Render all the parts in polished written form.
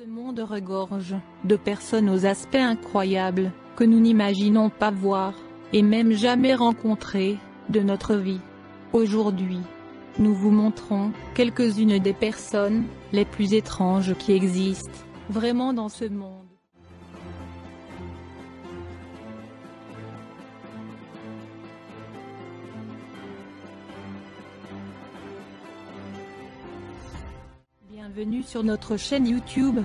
Ce monde regorge de personnes aux aspects incroyables, que nous n'imaginons pas voir, et même jamais rencontrer, de notre vie. Aujourd'hui, nous vous montrons quelques-unes des personnes les plus étranges qui existent vraiment dans ce monde. Bienvenue sur notre chaîne YouTube.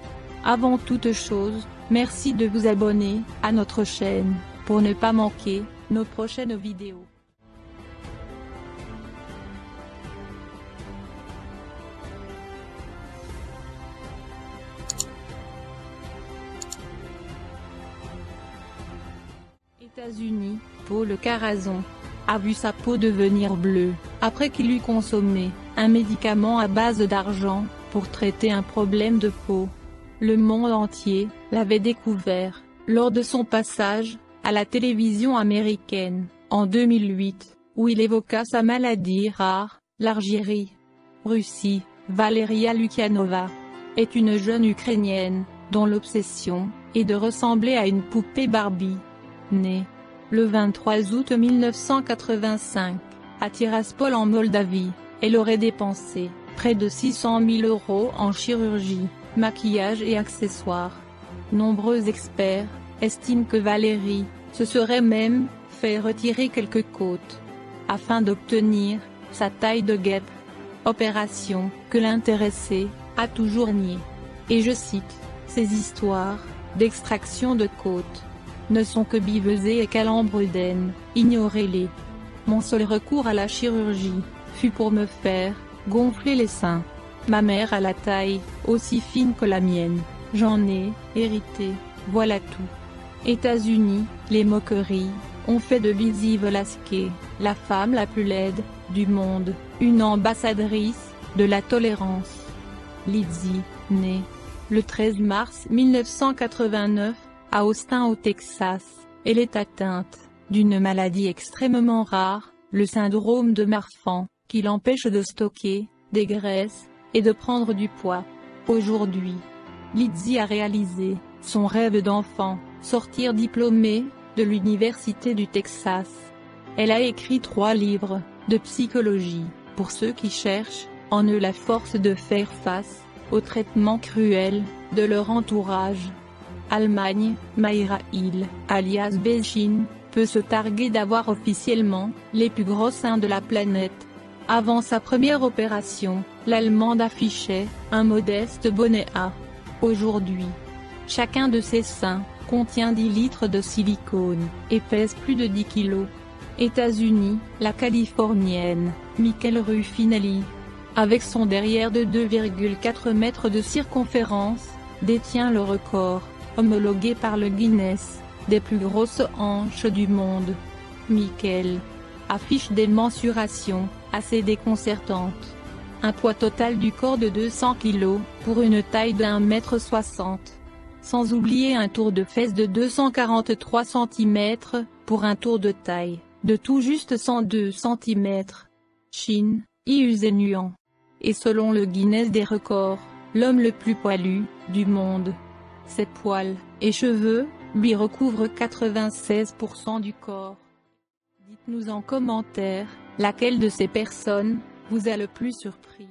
Avant toute chose, merci de vous abonner à notre chaîne, pour ne pas manquer nos prochaines vidéos. États-Unis, Paul Carazon a vu sa peau devenir bleue, après qu'il eut consommé un médicament à base d'argent, pour traiter un problème de peau. Le monde entier l'avait découvert, lors de son passage à la télévision américaine, en 2008, où il évoqua sa maladie rare, l'Algérie. Russie, Valeria Lukyanova est une jeune Ukrainienne, dont l'obsession est de ressembler à une poupée Barbie. Née le 23 août 1985, à Tiraspol en Moldavie, elle aurait dépensé près de 600 000 € en chirurgie, maquillage et accessoires. Nombreux experts estiment que Valérie se serait même fait retirer quelques côtes, afin d'obtenir sa taille de guêpe. Opération que l'intéressé a toujours nié. Et je cite, « Ces histoires d'extraction de côtes ne sont que biveuses et calembredaines, ignorez-les. Mon seul recours à la chirurgie fut pour me faire gonfler les seins. Ma mère a la taille aussi fine que la mienne, j'en ai hérité, voilà tout. » États-Unis, les moqueries ont fait de Lizzie Velasquez la femme la plus laide du monde, une ambassadrice de la tolérance. Lizzie, née le 13 mars 1989, à Austin au Texas, elle est atteinte d'une maladie extrêmement rare, le syndrome de Marfan, qui l'empêche de stocker des graisses et de prendre du poids. Aujourd'hui, Lizzie a réalisé son rêve d'enfant, sortir diplômée de l'Université du Texas. Elle a écrit 3 livres de psychologie, pour ceux qui cherchent en eux la force de faire face aux traitements cruels de leur entourage. Allemagne, Mayra Hill, alias Beijing, peut se targuer d'avoir officiellement les plus gros seins de la planète. Avant sa première opération, l'Allemande affichait un modeste bonnet A. Aujourd'hui, chacun de ses seins contient 10 litres de silicone et pèse plus de 10 kilos. États-Unis, la Californienne, Michelle Ruffinelli, avec son derrière de 2,4 mètres de circonférence, détient le record, homologué par le Guinness, des plus grosses hanches du monde. Michelle affiche des mensurations assez déconcertantes. Un poids total du corps de 200 kg, pour une taille d'1,60 m. Sans oublier un tour de fesses de 243 cm, pour un tour de taille de tout juste 102 cm. Shin Iuzenuan est selon le Guinness des records, l'homme le plus poilu du monde. Ses poils et cheveux lui recouvrent 96% du corps. Dites-nous en commentaire, laquelle de ces personnes vous a le plus surpris.